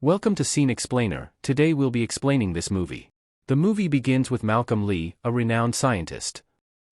Welcome to Scene Explainer. Today we'll be explaining this movie. The movie begins with Malcolm Lee, a renowned scientist.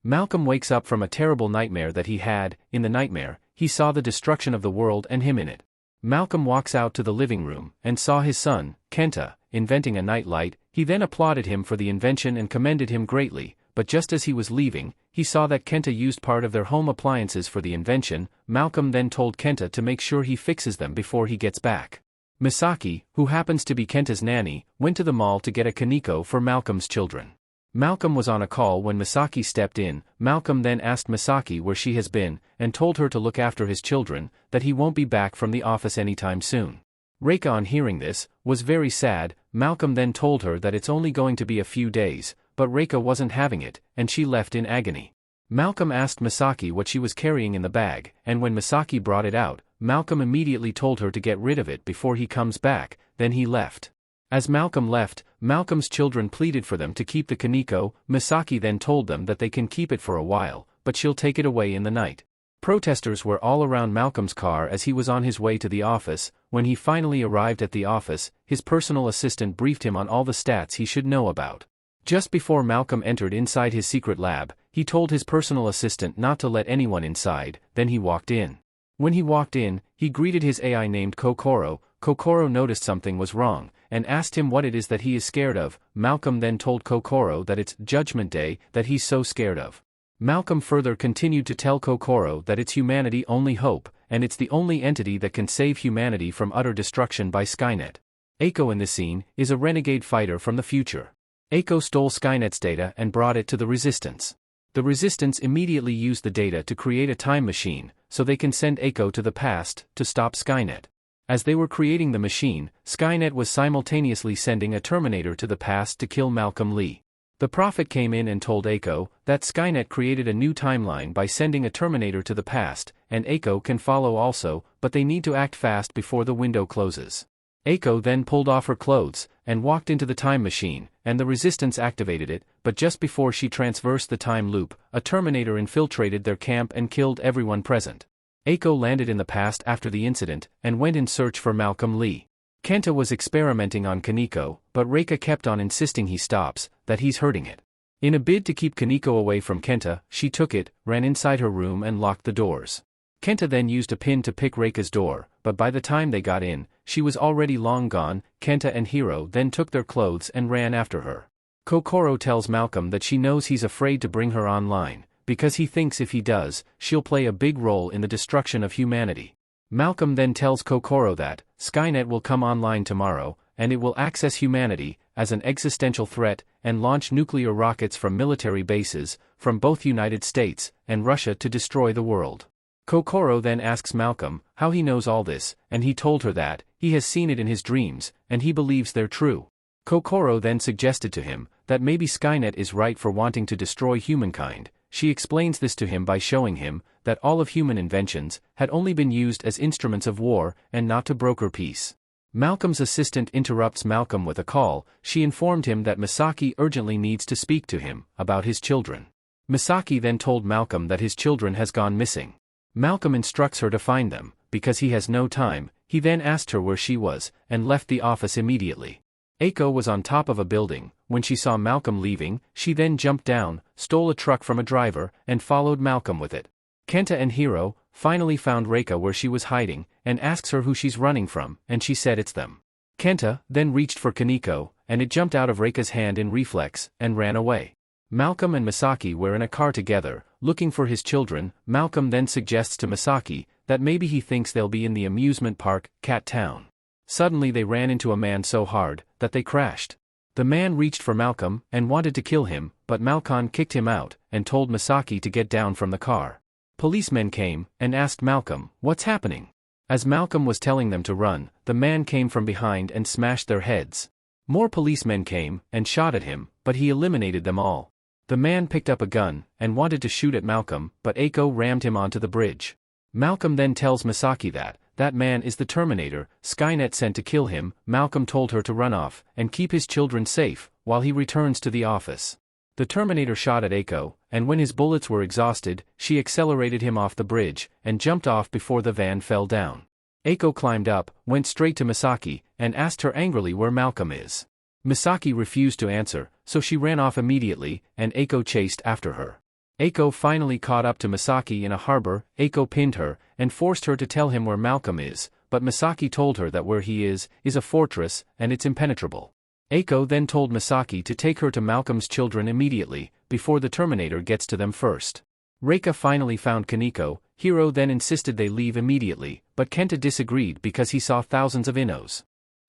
Malcolm wakes up from a terrible nightmare that he had. In the nightmare, he saw the destruction of the world and him in it. Malcolm walks out to the living room and saw his son, Kenta, inventing a night light. He then applauded him for the invention and commended him greatly, but just as he was leaving, he saw that Kenta used part of their home appliances for the invention. Malcolm then told Kenta to make sure he fixes them before he gets back. Misaki, who happens to be Kenta's nanny, went to the mall to get a Kaneko for Malcolm's children. Malcolm was on a call when Misaki stepped in. Malcolm then asked Misaki where she has been, and told her to look after his children, that he won't be back from the office anytime soon. Reika, on hearing this, was very sad. Malcolm then told her that it's only going to be a few days, but Reika wasn't having it, and she left in agony. Malcolm asked Misaki what she was carrying in the bag, and when Misaki brought it out, Malcolm immediately told her to get rid of it before he comes back. Then he left. As Malcolm left, Malcolm's children pleaded for them to keep the Kaneko. Misaki then told them that they can keep it for a while, but she'll take it away in the night. Protesters were all around Malcolm's car as he was on his way to the office. When he finally arrived at the office, his personal assistant briefed him on all the stats he should know about. Just before Malcolm entered inside his secret lab, he told his personal assistant not to let anyone inside. Then he walked in. When he walked in, he greeted his AI named Kokoro. Kokoro noticed something was wrong, and asked him what it is that he is scared of. Malcolm then told Kokoro that it's Judgment Day that he's so scared of. Malcolm further continued to tell Kokoro that it's humanity only hope, and it's the only entity that can save humanity from utter destruction by Skynet. Eiko in this scene is a renegade fighter from the future. Eiko stole Skynet's data and brought it to the Resistance. The Resistance immediately used the data to create a time machine, so they can send Eiko to the past to stop Skynet. As they were creating the machine, Skynet was simultaneously sending a Terminator to the past to kill Malcolm Lee. The Prophet came in and told Eiko that Skynet created a new timeline by sending a Terminator to the past, and Eiko can follow also, but they need to act fast before the window closes. Eiko then pulled off her clothes and walked into the time machine, and the Resistance activated it, but just before she traversed the time loop, a Terminator infiltrated their camp and killed everyone present. Eiko landed in the past after the incident and went in search for Malcolm Lee. Kenta was experimenting on Kaneko, but Reika kept on insisting he stops, that he's hurting it. In a bid to keep Kaneko away from Kenta, she took it, ran inside her room and locked the doors. Kenta then used a pin to pick Reika's door, but by the time they got in, she was already long gone. Kenta and Hiro then took their clothes and ran after her. Kokoro tells Malcolm that she knows he's afraid to bring her online, because he thinks if he does, she'll play a big role in the destruction of humanity. Malcolm then tells Kokoro that Skynet will come online tomorrow, and it will access humanity as an existential threat and launch nuclear rockets from military bases from both United States and Russia to destroy the world. Kokoro then asks Malcolm how he knows all this, and he told her that he has seen it in his dreams, and he believes they're true. Kokoro then suggested to him that maybe Skynet is right for wanting to destroy humankind. She explains this to him by showing him that all of human inventions had only been used as instruments of war and not to broker peace. Malcolm's assistant interrupts Malcolm with a call. She informed him that Misaki urgently needs to speak to him about his children. Misaki then told Malcolm that his children has gone missing. Malcolm instructs her to find them, because he has no time. He then asked her where she was, and left the office immediately. Eiko was on top of a building. When she saw Malcolm leaving, she then jumped down, stole a truck from a driver, and followed Malcolm with it. Kenta and Hiro finally found Reika where she was hiding, and asks her who she's running from, and she said it's them. Kenta then reached for Kaneko, and it jumped out of Reika's hand in reflex, and ran away. Malcolm and Misaki were in a car together, looking for his children. Malcolm then suggests to Misaki that maybe he thinks they'll be in the amusement park, Cat Town. Suddenly they ran into a man so hard that they crashed. The man reached for Malcolm and wanted to kill him, but Malcolm kicked him out and told Misaki to get down from the car. Policemen came and asked Malcolm what's happening. As Malcolm was telling them to run, the man came from behind and smashed their heads. More policemen came and shot at him, but he eliminated them all. The man picked up a gun and wanted to shoot at Malcolm, but Eiko rammed him onto the bridge. Malcolm then tells Misaki that man is the Terminator Skynet sent to kill him. Malcolm told her to run off and keep his children safe while he returns to the office. The Terminator shot at Eiko, and when his bullets were exhausted, she accelerated him off the bridge and jumped off before the van fell down. Eiko climbed up, went straight to Misaki, and asked her angrily where Malcolm is. Misaki refused to answer, so she ran off immediately, and Eiko chased after her. Eiko finally caught up to Misaki in a harbor. Eiko pinned her, and forced her to tell him where Malcolm is, but Misaki told her that where he is a fortress, and it's impenetrable. Eiko then told Misaki to take her to Malcolm's children immediately, before the Terminator gets to them first. Reika finally found Kaneko. Hiro then insisted they leave immediately, but Kenta disagreed because he saw thousands of innos.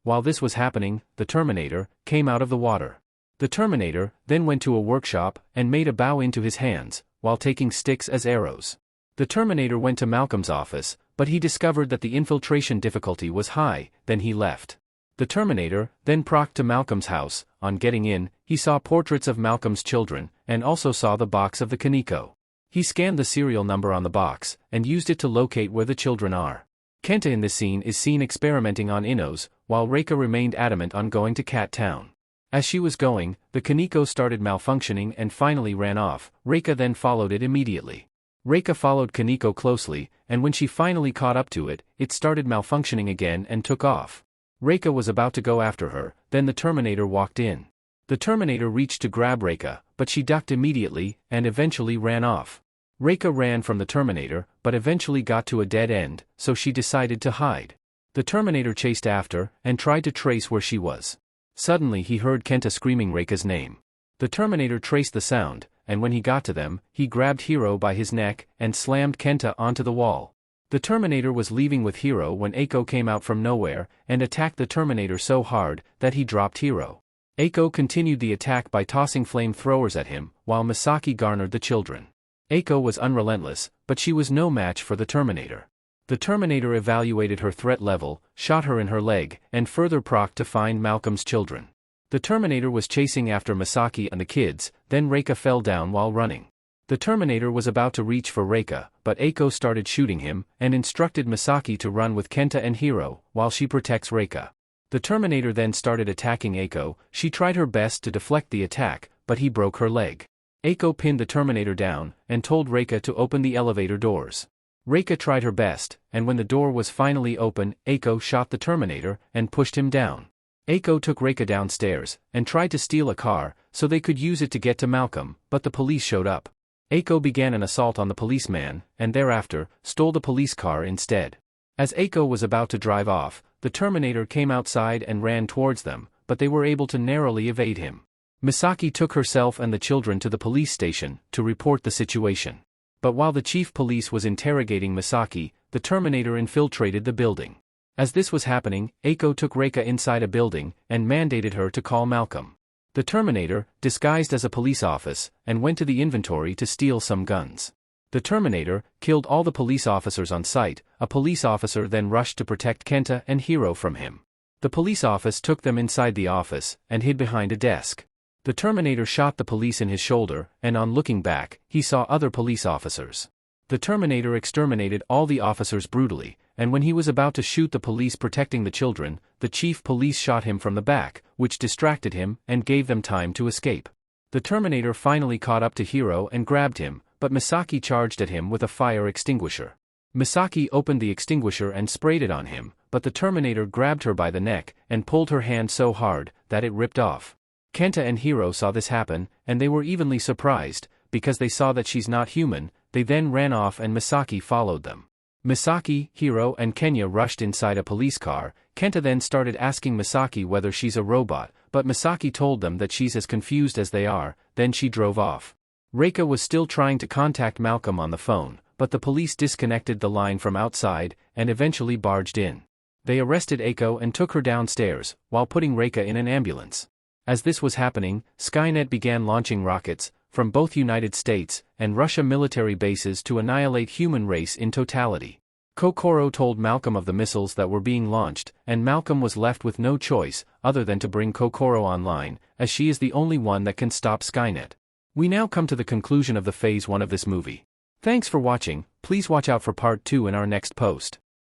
While this was happening, the Terminator came out of the water. The Terminator then went to a workshop and made a bow into his hands, while taking sticks as arrows. The Terminator went to Malcolm's office, but he discovered that the infiltration difficulty was high. Then he left. The Terminator then procked to Malcolm's house. On getting in, he saw portraits of Malcolm's children, and also saw the box of the Kaneko. He scanned the serial number on the box, and used it to locate where the children are. Kenta in this scene is seen experimenting on innos, while Reika remained adamant on going to Cat Town. As she was going, the Kaneko started malfunctioning and finally ran off. Reika then followed it immediately. Reika followed Kaneko closely, and when she finally caught up to it, it started malfunctioning again and took off. Reika was about to go after her, then the Terminator walked in. The Terminator reached to grab Reika, but she ducked immediately, and eventually ran off. Reika ran from the Terminator, but eventually got to a dead end, so she decided to hide. The Terminator chased after, and tried to trace where she was. Suddenly he heard Kenta screaming Reika's name. The Terminator traced the sound, and when he got to them, he grabbed Hiro by his neck, and slammed Kenta onto the wall. The Terminator was leaving with Hiro when Eiko came out from nowhere, and attacked the Terminator so hard, that he dropped Hiro. Eiko continued the attack by tossing flamethrowers at him, while Misaki garnered the children. Eiko was unrelentless, but she was no match for the Terminator. The Terminator evaluated her threat level, shot her in her leg, and further procced to find Malcolm's children. The Terminator was chasing after Misaki and the kids, then Reika fell down while running. The Terminator was about to reach for Reika, but Eiko started shooting him, and instructed Misaki to run with Kenta and Hiro, while she protects Reika. The Terminator then started attacking Eiko. She tried her best to deflect the attack, but he broke her leg. Eiko pinned the Terminator down, and told Reika to open the elevator doors. Reika tried her best, and when the door was finally open, Eiko shot the Terminator, and pushed him down. Eiko took Reika downstairs, and tried to steal a car, so they could use it to get to Malcolm, but the police showed up. Eiko began an assault on the policeman, and thereafter, stole the police car instead. As Eiko was about to drive off, the Terminator came outside and ran towards them, but they were able to narrowly evade him. Misaki took herself and the children to the police station, to report the situation. But while the chief police was interrogating Misaki, the Terminator infiltrated the building. As this was happening, Eiko took Reika inside a building, and mandated her to call Malcolm. The Terminator, disguised as a police office, and went to the inventory to steal some guns. The Terminator killed all the police officers on site. A police officer then rushed to protect Kenta and Hiro from him. The police office took them inside the office, and hid behind a desk. The Terminator shot the police in his shoulder, and on looking back, he saw other police officers. The Terminator exterminated all the officers brutally, and when he was about to shoot the police protecting the children, the chief police shot him from the back, which distracted him and gave them time to escape. The Terminator finally caught up to Hiro and grabbed him, but Misaki charged at him with a fire extinguisher. Misaki opened the extinguisher and sprayed it on him, but the Terminator grabbed her by the neck and pulled her hand so hard that it ripped off. Kenta and Hiro saw this happen, and they were evenly surprised, because they saw that she's not human. They then ran off and Misaki followed them. Misaki, Hiro and Kenya rushed inside a police car. Kenta then started asking Misaki whether she's a robot, but Misaki told them that she's as confused as they are. Then she drove off. Reika was still trying to contact Malcolm on the phone, but the police disconnected the line from outside, and eventually barged in. They arrested Eiko and took her downstairs, while putting Reika in an ambulance. As this was happening, Skynet began launching rockets, from both United States and Russia military bases to annihilate human race in totality. Kokoro told Malcolm of the missiles that were being launched, and Malcolm was left with no choice other than to bring Kokoro online, as she is the only one that can stop Skynet. We now come to the conclusion of the Phase 1 of this movie. Thanks for watching. Please watch out for Part 2 in our next post.